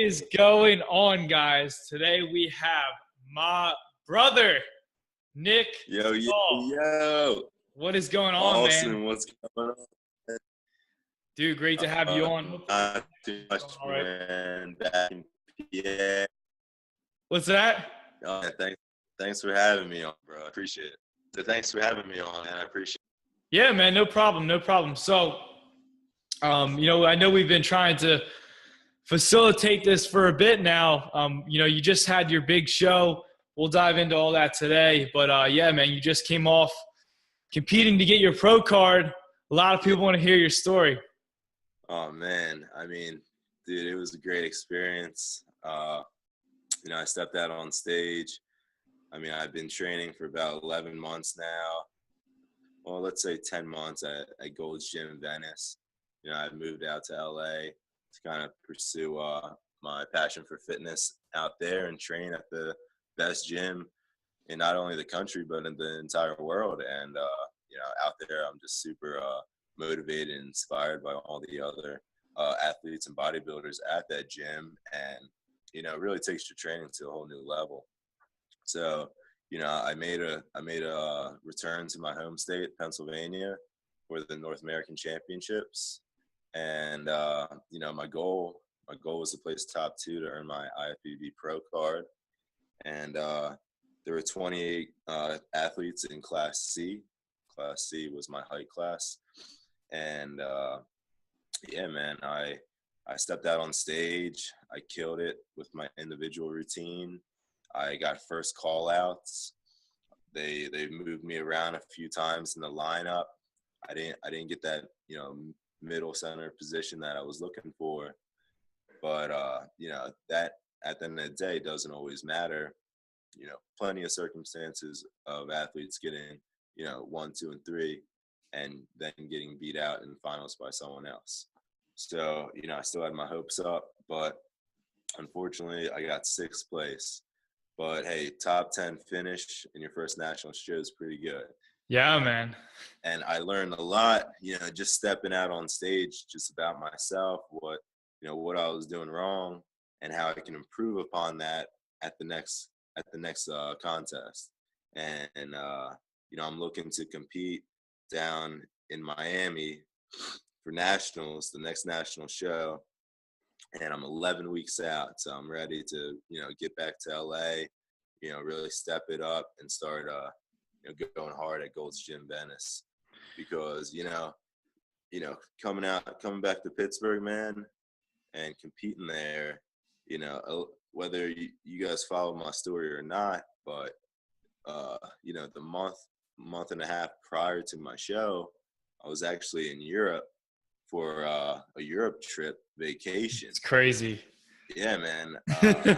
is going on, guys? Today we have my brother, Nick. Yo. What is going on, Austin, man? what's going on? Dude, great to have you on. Not too much, man. Back in PA. What's that? Oh, thanks for having me on, bro. I appreciate it. So thanks for having me on, man. I appreciate it. Yeah, man, no problem. So, I know we've been trying to facilitate this for a bit now. You just had your big show. We'll dive into all that today. But, yeah, man, you just came off competing to get your pro card. A lot of people want to hear your story. Oh, man. I mean, dude, it was a great experience. I stepped out on stage. I mean, I've been training for about 11 months now. Well, let's say 10 months at Gold's Gym in Venice. I moved out to LA to kind of pursue my passion for fitness out there and train at the best gym in not only the country, but in the entire world. And, out there, I'm just super motivated and inspired by all the other athletes and bodybuilders at that gym. And, it really takes your training to a whole new level. So, I made a return to my home state, Pennsylvania, for the North American Championships. And, my goal was to place top 2 to earn my IFBB pro card. And there were 28 athletes in Class C. Class C was my height class. And, yeah, man, I stepped out on stage. I killed it with my individual routine. I got first call outs. They moved me around a few times in the lineup. I didn't get that, middle center position that I was looking for. But, that at the end of the day doesn't always matter. Plenty of circumstances of athletes getting, 1, 2, and 3, and then getting beat out in finals by someone else. So, I still had my hopes up, but unfortunately I got 6th place. But hey, top 10 finish in your first national show is pretty good. Yeah, man. And I learned a lot, just stepping out on stage, just about myself, what I was doing wrong and how I can improve upon that at the next contest. And I'm looking to compete down in Miami for nationals, the next national show. And I'm 11 weeks out, so I'm ready to, get back to LA, really step it up and start, going hard at Gold's Gym Venice, because, coming back to Pittsburgh, man, and competing there, whether you guys follow my story or not, but, the month and a half prior to my show, I was actually in Europe for a Europe trip vacation. It's crazy. Yeah, man. I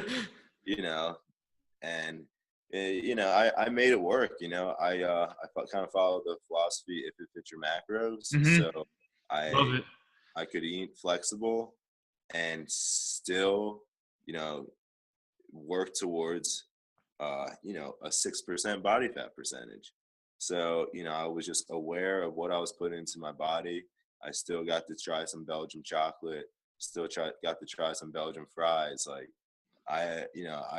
made it work. I kind of followed the philosophy, if it fits your macros. Mm-hmm. So I could eat flexible and still, work towards, a 6% body fat percentage. So, I was just aware of what I was putting into my body. I still got to try some Belgian chocolate, got to try some Belgian fries. Like, I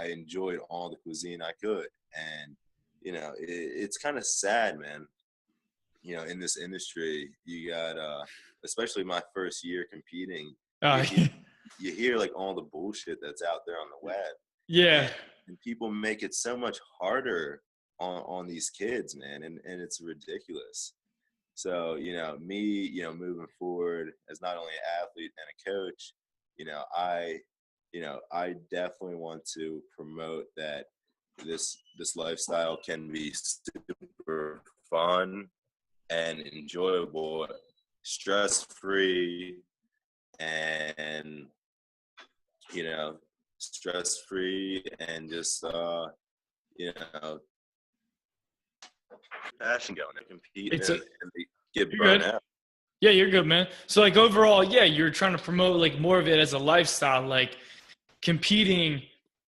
enjoyed all the cuisine I could. And, it's kind of sad, man. In this industry, you got, especially my first year competing, you hear like all the bullshit that's out there on the web. Yeah. And people make it so much harder on these kids, man. And it's ridiculous. So, me, moving forward as not only an athlete and a coach, I definitely want to promote that this lifestyle can be super fun and enjoyable, stress-free, and, stress-free and just, passion going and compete and get burned out. Yeah, you're good, man. So like overall, yeah, you're trying to promote like more of it as a lifestyle, like competing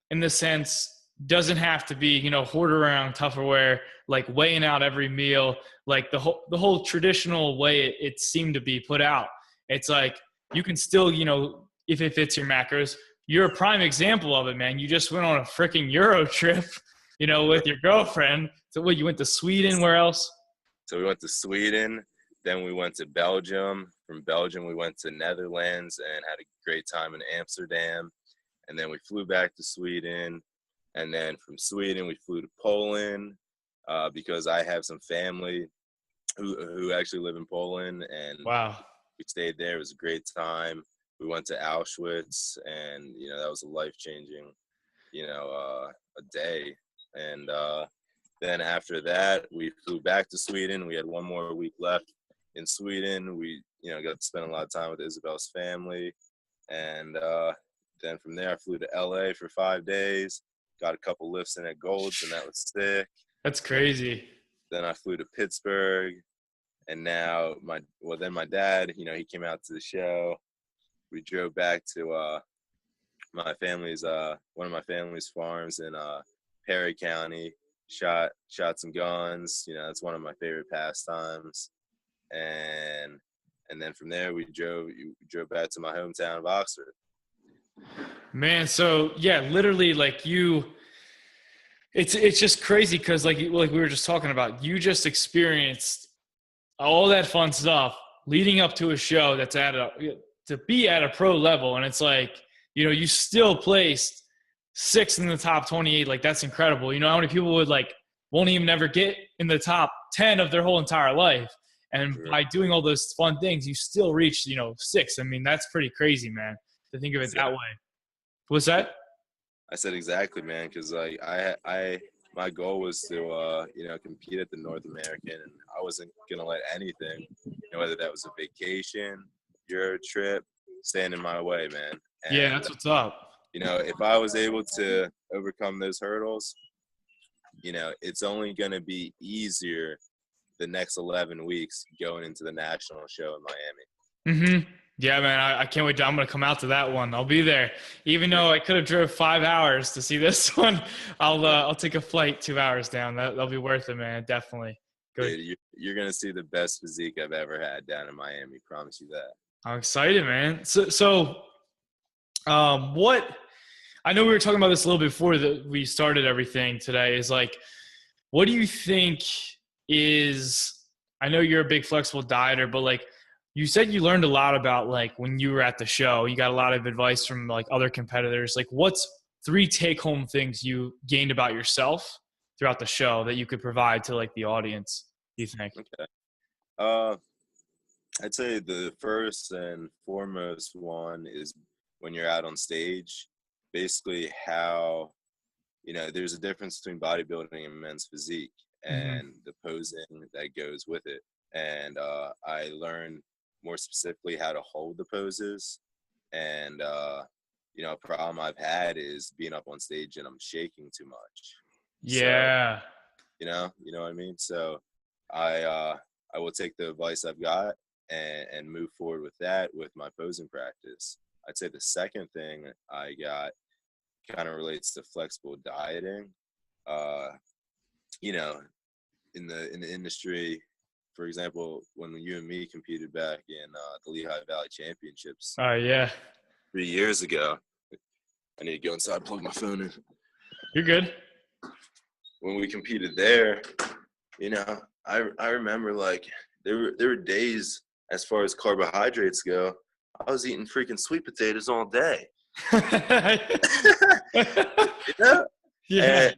in the sense doesn't have to be, hoard around Tupperware, like weighing out every meal, like the whole traditional way it seemed to be put out. It's like you can still, if it fits your macros, you're a prime example of it, man. You just went on a freaking Euro trip, with your girlfriend. So what, you went to Sweden? Where else? So we went to Sweden, then we went to Belgium. From Belgium, we went to Netherlands and had a great time in Amsterdam. And then we flew back to Sweden. And then from Sweden, we flew to Poland because I have some family who actually live in Poland. And Wow. we stayed there. It was a great time. We went to Auschwitz, and, that was a life-changing, a day. And then after that, we flew back to Sweden. We had one more week left in Sweden. We, got to spend a lot of time with Isabel's family. And then from there, I flew to LA for 5 days, got a couple lifts in at Gold's, and that was sick. That's crazy. Then I flew to Pittsburgh. And now my dad, he came out to the show. We drove back to my family's one of my family's farms in Perry County. Shot some guns. That's one of my favorite pastimes. And then from there we drove back to my hometown of Oxford. Man, so yeah, literally, like it's just crazy because like we were just talking about, you just experienced all that fun stuff leading up to a show that's to be at a pro level. And it's like, you still placed 6th in the top 28. Like, that's incredible. How many people won't even ever get in the top 10 of their whole entire life. And Sure. By doing all those fun things, you still reach, 6th. I mean, that's pretty crazy, man, to think of it that way. What's that? I said exactly, man, because like my goal was to compete at the North American, and I wasn't gonna let anything, whether that was a vacation, Euro trip, stand in my way, man. And, Yeah, that's what's up. If I was able to overcome those hurdles, it's only gonna be easier the next 11 weeks going into the national show in Miami. Mm-hmm. Yeah, man, I can't wait. I'm going to come out to that one. I'll be there. Even though I could have drove 5 hours to see this one, I'll take a flight 2 hours down. That'll be worth it, man. Definitely. Good. Dude, you're going to see the best physique I've ever had down in Miami. Promise you that. I'm excited, man. So what – I know we were talking about this a little bit before we started everything today, is like, what do you think is – I know you're a big flexible dieter, but like, you said you learned a lot about like when you were at the show, you got a lot of advice from like other competitors. Like, what's 3 take-home things you gained about yourself throughout the show that you could provide to like the audience, do you think? Okay. I'd say the first and foremost one is when you're out on stage, basically how, there's a difference between bodybuilding and men's physique and the posing that goes with it. And I learned more specifically how to hold the poses. And, a problem I've had is being up on stage and I'm shaking too much. Yeah. So, you know what I mean? So I will take the advice I've got and move forward with that with my posing practice. I'd say the second thing I got kind of relates to flexible dieting. In the industry, for example, when you and me competed back in the Lehigh Valley Championships. Oh, yeah. 3 years ago. I need to go inside, plug my phone in. You're good. When we competed there, I remember like there were days as far as carbohydrates go, I was eating freaking sweet potatoes all day. Yeah.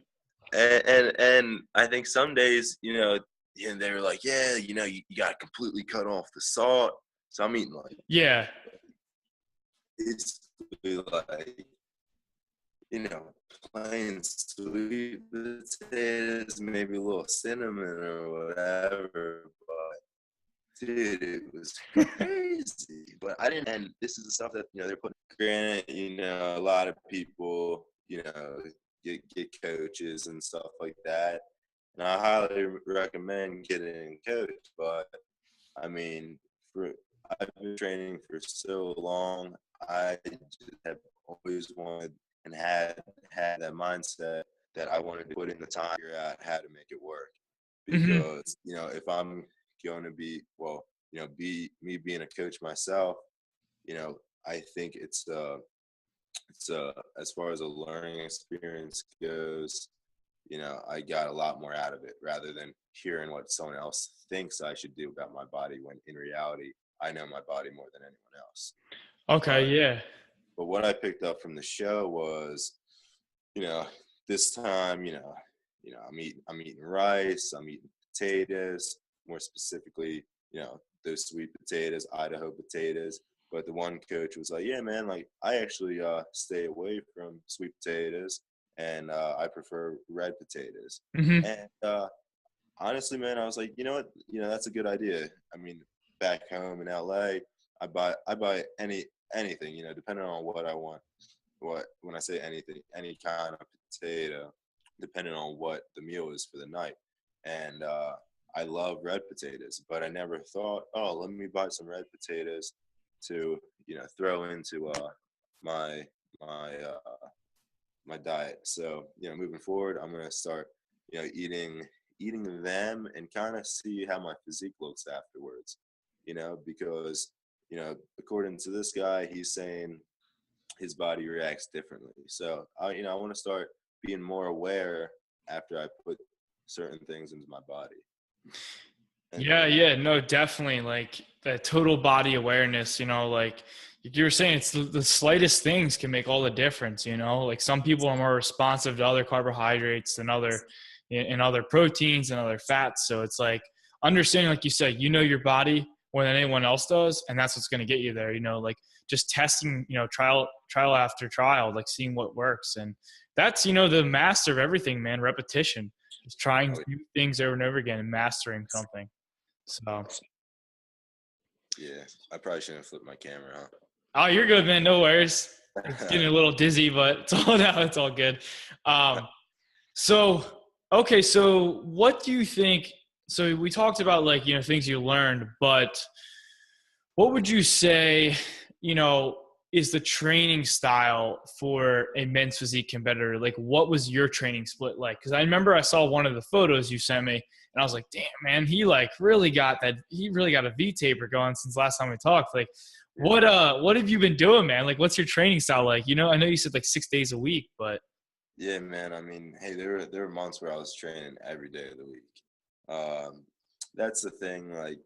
And I think some days, they were like, yeah, you got to completely cut off the salt. So I'm eating like, yeah. It's like, plain sweet potatoes, maybe a little cinnamon or whatever. But dude, it was crazy. But I didn't, and this is the stuff that, they're putting. Granted, a lot of people, get coaches and stuff like that. And I highly recommend getting a coach. But I mean, I've been training for so long. I just have always wanted and had that mindset that I wanted to put in the time to figure out how to make it work. Because, if I'm going to be me being a coach myself, I think it's So as far as a learning experience goes, I got a lot more out of it rather than hearing what someone else thinks I should do about my body when in reality, I know my body more than anyone else. Okay. But Yeah. but what I picked up from the show was, you know, this time, I'm eating rice, I'm eating potatoes, more specifically, those sweet potatoes, Idaho potatoes. But the one coach was like, "Yeah, man, like I actually stay away from sweet potatoes, and I prefer red potatoes." Hmm. And honestly, man, I was like, you know what, that's a good idea. I mean, back home in LA, I buy anything, depending on what I want. What when I say anything, any kind of potato, depending on what the meal is for the night. And I love red potatoes, but I never thought, oh, let me buy some red potatoes to throw into my my my diet. So moving forward, I'm gonna start eating them and kind of see how my physique looks afterwards. Because according to this guy, he's saying his body reacts differently. So I want to start being more aware after I put certain things into my body. And Yeah, yeah, no, definitely. Like that total body awareness, like you were saying, it's the slightest things can make all the difference, like some people are more responsive to other carbohydrates than other proteins and other fats. So it's like understanding, like you said, your body more than anyone else does. And that's what's going to get you there, like just testing, trial after trial, like seeing what works. And that's, the master of everything, man, repetition, just trying new things over and over again and mastering something. So, yeah, I probably shouldn't have flipped my camera, oh, you're good, man. No worries. It's huh? getting a little dizzy, but it's all now. It's all good. So, okay. So what do you think? So we talked about like, things you learned, but what would you say, is the training style for a men's physique competitor? Like, what was your training split like? Because I remember I saw one of the photos you sent me, and I was like, damn, man, he really got a V taper going since last time we talked. Like, what have you been doing, man? Like, what's your training style like? I know you said like 6 days a week, but Yeah, man. I mean, hey, there were months where I was training every day of the week. That's the thing. Like,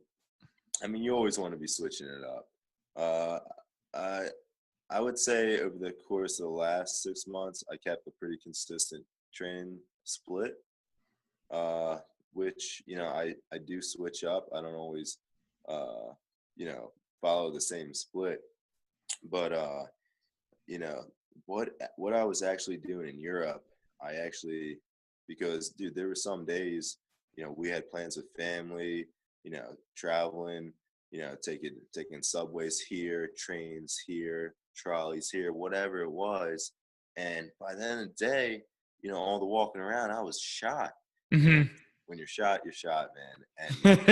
I mean, you always want to be switching it up. Uh, I I would say over the course of the last 6 months, I kept a pretty consistent training split, uh, which I do switch up. I don't always uh, follow the same split, but you know what I was actually doing in Europe, I actually because dude, there were some days we had plans with family, traveling, taking subways here, trains here, trolleys here, whatever it was, and by the end of the day, all the walking around, I was shot. And mm-hmm. when you're shot, man. And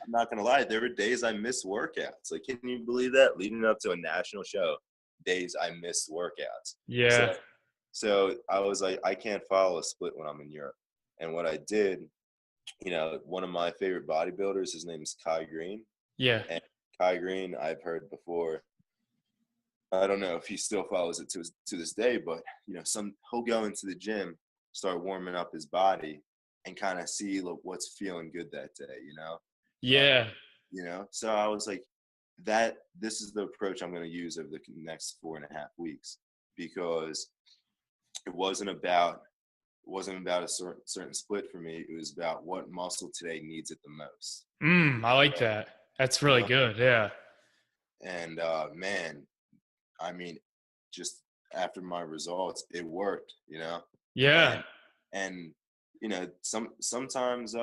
I'm not gonna lie, there were days I missed workouts. Like, can you believe that? Leading up to a national show, days I missed workouts. Yeah, So I was like, I can't follow a split when I'm in Europe. And what I did, one of my favorite bodybuilders, his name is Kai Green. yeah, And Kai Green, I've heard before. I don't know if he still follows it to this day, but he'll go into the gym, start warming up his body, and kind of see what's feeling good that day. yeah. So I was like, that this is the approach I'm going to use over the next 4.5 weeks, because it wasn't about a certain split for me. It was about what muscle today needs it the most. I like that. That's really good. Yeah. And man, I mean, just after my results, it worked. Yeah. And sometimes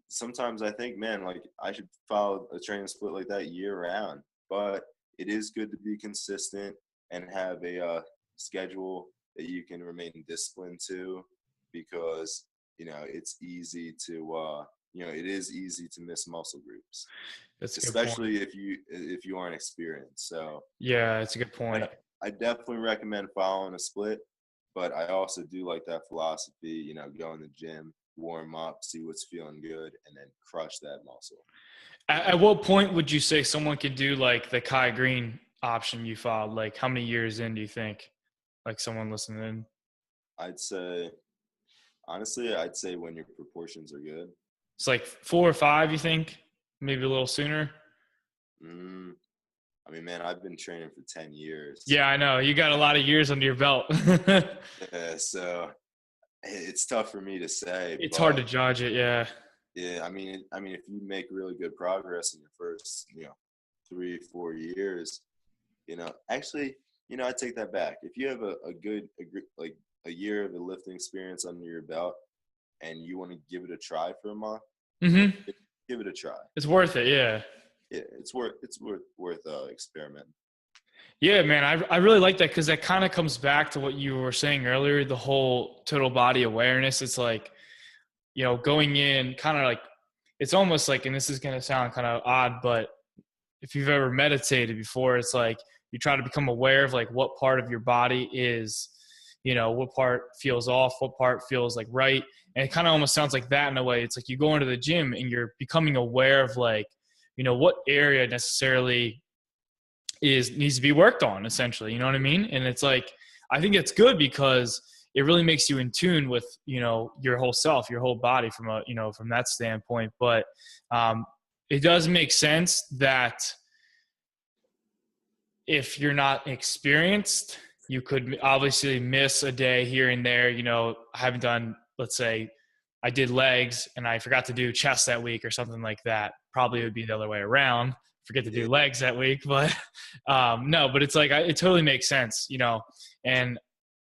sometimes I think, man, like I should follow a training split like that year round. But it is good to be consistent and have a schedule that you can remain disciplined to, because it's easy to it is easy to miss muscle groups, That's a good point. especially if you aren't experienced. So Yeah, that's a good point. I definitely recommend following a split, but I also do like that philosophy, go in the gym, warm up, see what's feeling good, and then crush that muscle. At what point would you say someone could do like the Kai Green option you followed? Like how many years in do you think, like someone listening? I'd say, honestly, I'd say when your proportions are good. It's like 4 or 5, you think? Maybe a little sooner? Mm, I mean, man, I've been training for 10 years. Yeah, I know. You got a lot of years under your belt. Yeah, so it's tough for me to say, It's hard to but judge it, yeah. yeah, I mean, if you make really good progress in your first, 3, 4 years, actually, I take that back. If you have like a year of a lifting experience under your belt and you want to give it a try for a month, Mhm. give it a try. It's worth it, yeah. Yeah, it's worth experimenting. Yeah, man, I really like that because that kind of comes back to what you were saying earlier, the whole total body awareness. It's like, going in kind of like, it's almost like, and this is going to sound kind of odd, but if you've ever meditated before, it's like you try to become aware of like what part of your body is, what part feels off, what part feels like right. And it kind of almost sounds like that in a way. It's like you go into the gym and you're becoming aware of like, what area necessarily needs to be worked on, essentially. You know what I mean? And it's like, I think it's good because it really makes you in tune with, your whole self, your whole body from that standpoint. But it does make sense that if you're not experienced, you could obviously miss a day here and there. I haven't done, let's say I did legs and I forgot to do chest that week or something like that. Probably it would be the other way around. Forget to do legs that week, but no, but it's like, it totally makes sense, and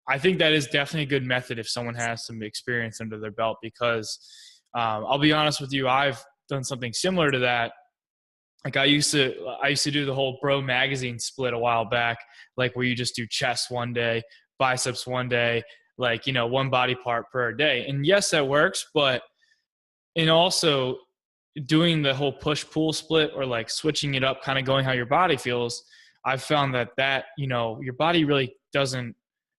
I think that is definitely a good method if someone has some experience under their belt, because I'll be honest with you, I've done something similar to that. Like I used to do the whole Bro magazine split a while back, like where you just do chest one day, biceps one day, like, one body part per day. And yes, that works, but and also doing the whole push pull split or like switching it up, kind of going how your body feels. I've found that, your body really doesn't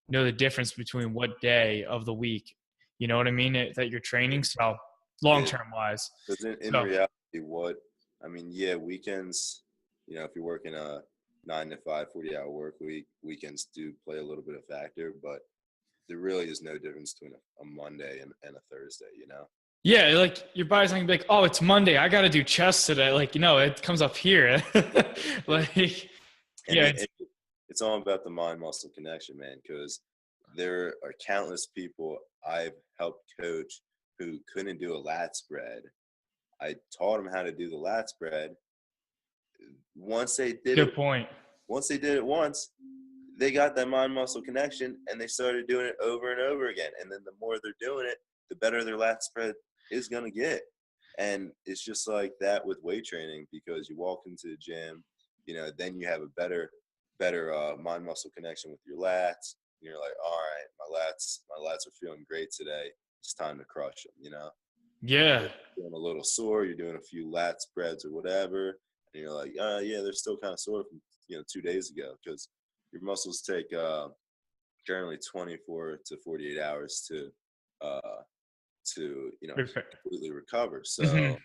know the difference between what day of the week, you know what I mean, that you're training. So long-term wise. Because in reality, weekends, if you're working a 9 to 5, 40-hour work week, weekends do play a little bit of factor, but there really is no difference between a Monday and a Thursday, Yeah, like your body's not gonna be like, oh, it's Monday, I got to do chest today. Like, it comes up here. Like, yeah. It's all about the mind-muscle connection, man, because there are countless people I've helped coach who couldn't do a lat spread. I taught them how to do the lat spread. Once they did Good point. Once they did it once, they got that mind-muscle connection, and they started doing it over and over again. And then the more they're doing it, the better their lat spread is going to get. And it's just like that with weight training, because you walk into the gym, then you have a better mind muscle connection with your lats. And you're like, all right, my lats are feeling great today. It's time to crush them, Yeah. You're feeling a little sore, you're doing a few lat spreads or whatever, and you're like, yeah, they're still kind of sore from 2 days ago, because your muscles take generally 24 to 48 hours to completely recover. So Mm-hmm.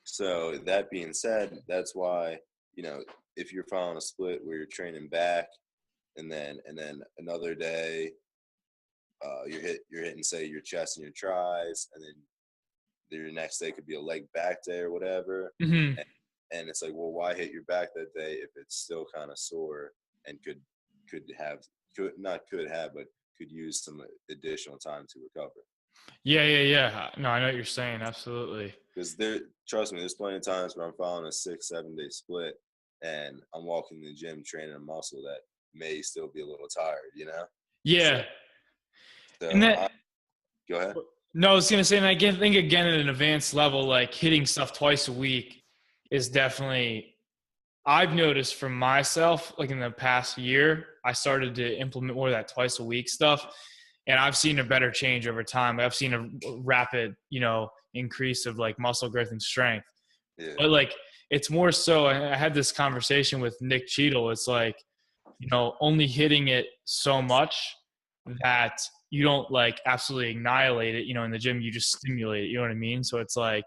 so that being said, that's why, if you're following a split where you're training back and then another day you're hitting, say, your chest and your tris, and then your next day could be a leg back day or whatever. Mm-hmm. And it's like, well, why hit your back that day if it's still kind of sore and could use some additional time to recover? Yeah. No, I know what you're saying. Absolutely. Because trust me, there's plenty of times where I'm following a 6-7 day split and I'm walking in the gym training a muscle that may still be a little tired, Yeah. So And that, go ahead. no, I was going to say, and I think again, at an advanced level, like hitting stuff twice a week is definitely, I've noticed from myself, like in the past year, I started to implement more of that twice a week stuff. And I've seen a better change over time. I've seen a rapid, increase of like muscle growth and strength. Yeah. But like, it's more so, I had this conversation with Nick Cheadle. It's like, only hitting it so much that you don't like absolutely annihilate it, in the gym, you just stimulate it, you know what I mean? So it's like,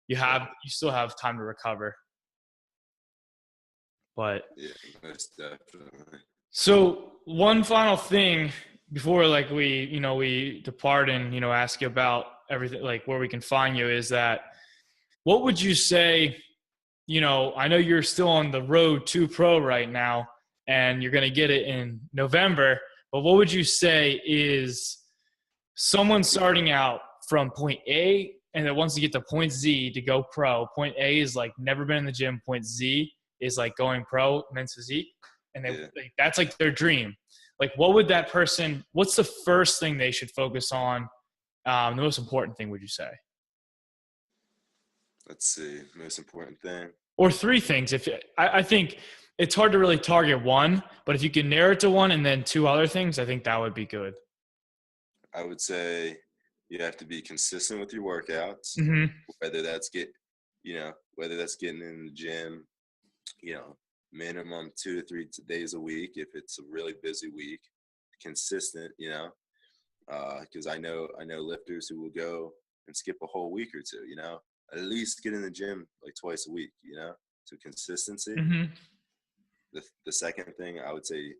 you still have time to recover. But Yeah, most definitely. so one final thing before like we depart and ask you about everything, like where we can find you, is that what would you say, I know you're still on the road to pro right now and you're going to get it in November, but what would you say is someone starting out from point A and that wants to get to point Z to go pro? Point A is like never been in the gym. Point Z is like going pro, men's physique. And that's like their dream. Like, what would that person, what's the first thing they should focus on? The most important thing, would you say? Let's see, most important thing. Or three things. If I think it's hard to really target one, but if you can narrow it to one and then two other things, I think that would be good. I would say you have to be consistent with your workouts, Mm-hmm. whether that's whether that's getting in the gym, minimum 2 to 3 days a week if it's a really busy week, consistent, because I know lifters who will go and skip a whole week or two, at least get in the gym like twice a week, so consistency. Mm-hmm. The second thing I would say,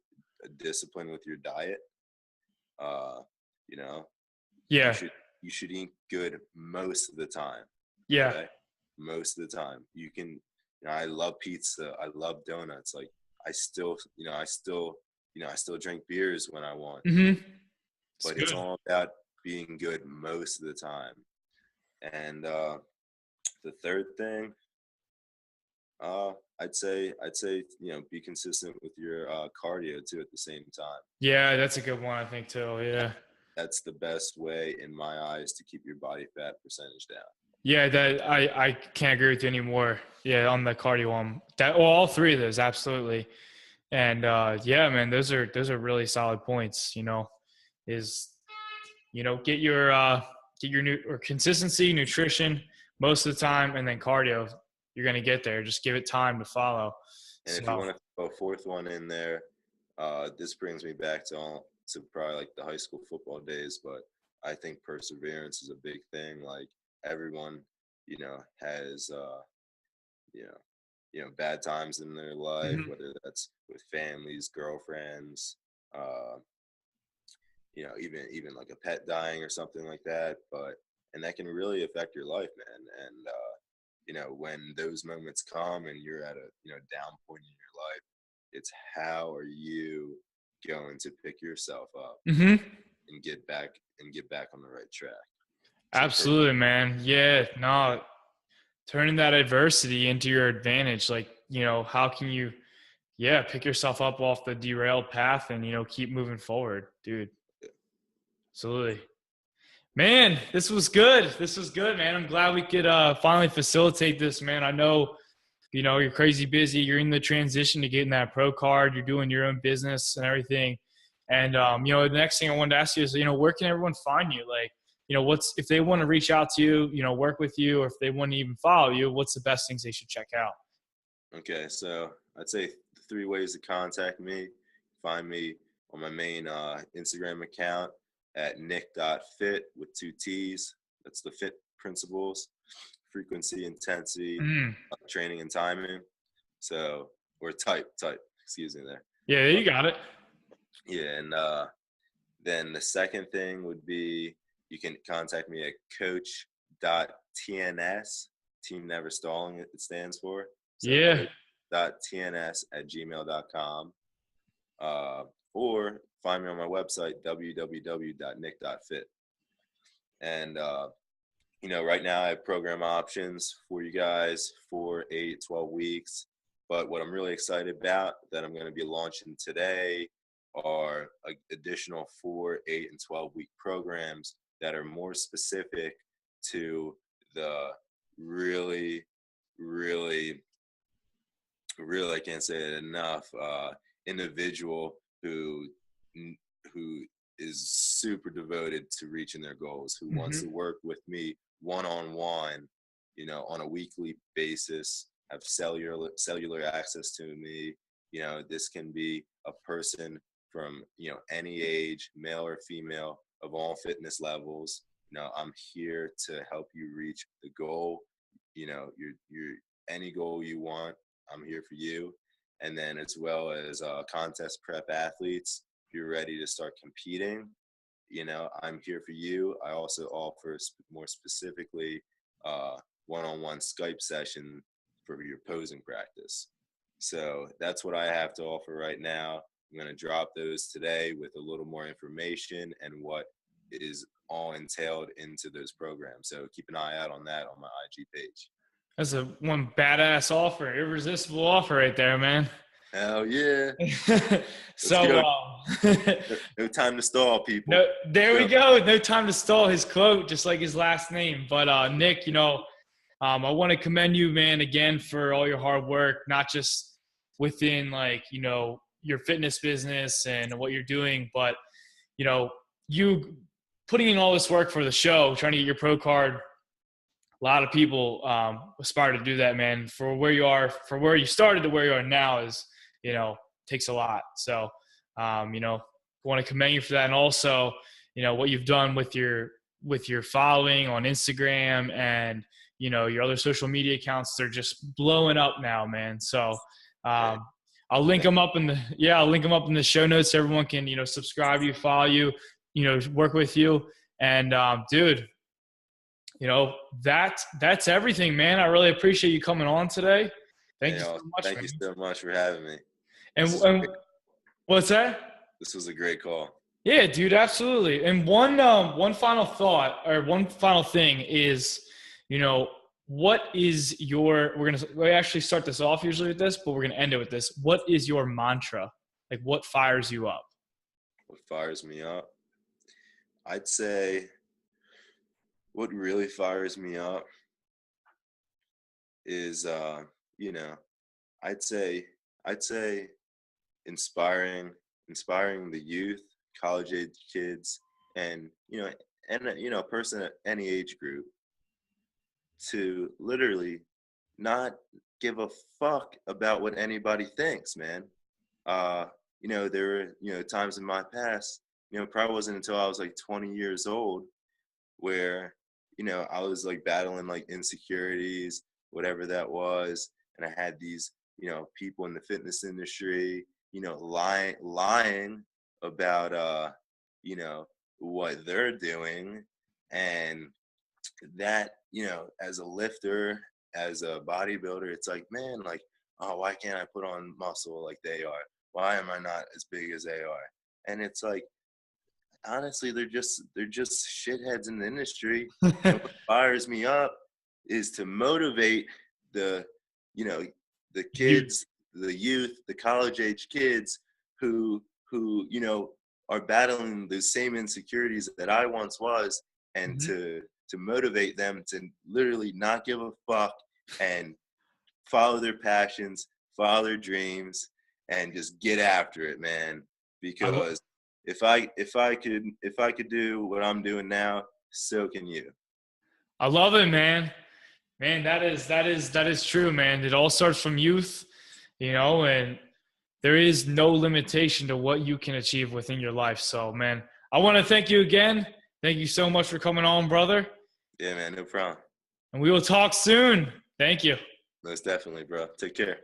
a discipline with your diet. You know, Yeah. you should eat good most of the time. Yeah. Okay? Most of the time. You can, I love pizza. I love donuts. Like I still drink beers when I want. Mm-hmm. But it's all about being good most of the time. And the third thing, I'd say be consistent with your cardio too at the same time. Yeah, that's a good one, I think too. Yeah. That's the best way in my eyes to keep your body fat percentage down. Yeah, that I can't agree with you anymore. Yeah, on the cardio one. All three of those, absolutely. And yeah, man, those are really solid points, get your consistency, nutrition most of the time, and then cardio. You're gonna get there. Just give it time to follow. And if you want to throw a fourth one in there, this brings me back to probably like the high school football days, but I think perseverance is a big thing. Like everyone, has bad times in their life, Mm-hmm. whether that's with families, girlfriends, even like a pet dying or something like that. And that can really affect your life, man. And when those moments come and you're at a down point in your life, it's how are you going to pick yourself up Mm-hmm. and get back on the right track. Absolutely, man. Yeah, no, turning that adversity into your advantage. Like, how can you, pick yourself up off the derailed path and, keep moving forward, dude. Absolutely. Man, this was good. This was good, man. I'm glad we could finally facilitate this, man. I know, you're crazy busy. You're in the transition to getting that pro card. You're doing your own business and everything. And, the next thing I wanted to ask you is, where can everyone find you? Like, if they want to reach out to you, work with you, or if they want to even follow you, what's the best things they should check out? Okay, so I'd say 3 ways to contact me. Find me on my main Instagram account at nick.fit with 2 T's. That's the FIT principles, frequency, intensity, training, and timing. So, or type, excuse me there. Yeah, you got it. Yeah, and then the second thing would be you can contact me at coach.tns, team never stalling it stands for. So yeah. .tns@gmail.com. Or find me on my website, www.nick.fit. And, right now I have program options for you guys for 8, 12 weeks. But what I'm really excited about that I'm going to be launching today are additional 4, 8, and 12-week programs that are more specific to the really, I can't say it enough, individual who is super devoted to reaching their goals, who wants to work with me one-on-one, on a weekly basis, have cellular access to me. This can be a person from, any age, male or female, of all fitness levels. I'm here to help you reach the goal. Your any goal you want, I'm here for you. and then as well as contest prep athletes. If you're ready to start competing, I'm here for you. I also offer more specifically one-on-one Skype session for your posing practice. So that's what I have to offer right now. I'm going to drop those today with a little more information and what is all entailed into those programs. So keep an eye out on that on my IG page. That's one badass offer, irresistible offer right there, man. Hell yeah. So no time to stall, people. No, there we go. No time to stall, his quote, just like his last name. But Nick, I want to commend you, man, again for all your hard work, not just within your fitness business and what you're doing, but you putting in all this work for the show, trying to get your pro card. A lot of people aspire to do that, man. For where you are, for where you started to where you are now is, takes a lot. So, want to commend you for that. And also, what you've done with your following on Instagram and, your other social media accounts, they're just blowing up now, man. So, I'll link them up in the show notes. So everyone can, subscribe to you, follow you, work with you. And, dude, that's everything, man. I really appreciate you coming on today. Thank you so much. Thank you so much for having me. And what's that? This was a great call. Yeah, dude, absolutely. And one final thought or one final thing is, what is we actually start this off usually with this, but we're going to end it with this. What is your mantra? Like, what fires you up? What fires me up? I'd say what really fires me up is, I'd say inspiring the youth, college age kids, and a person at any age group to literally not give a fuck about what anybody thinks, man. There were times in my past, probably wasn't until I was like 20 years old where I was like battling like insecurities, whatever that was, and I had these people in the fitness industry lying about what they're doing, and that as a lifter, as a bodybuilder, it's like, man, like, oh, why can't I put on muscle like they are? Why am I not as big as they are? And it's like, honestly, they're just shitheads in the industry. And what fires me up is to motivate the kids, the youth, the college age kids who are battling the same insecurities that I once was, and to motivate them to literally not give a fuck and follow their passions, follow their dreams, and just get after it, man. Because if I could do what I'm doing now, so can you. I love it, man. Man, that is true, man. It all starts from youth, and there is no limitation to what you can achieve within your life. So, man, I want to thank you again. Thank you so much for coming on, brother. Yeah, man, no problem. And we will talk soon. Thank you. Most definitely, bro. Take care.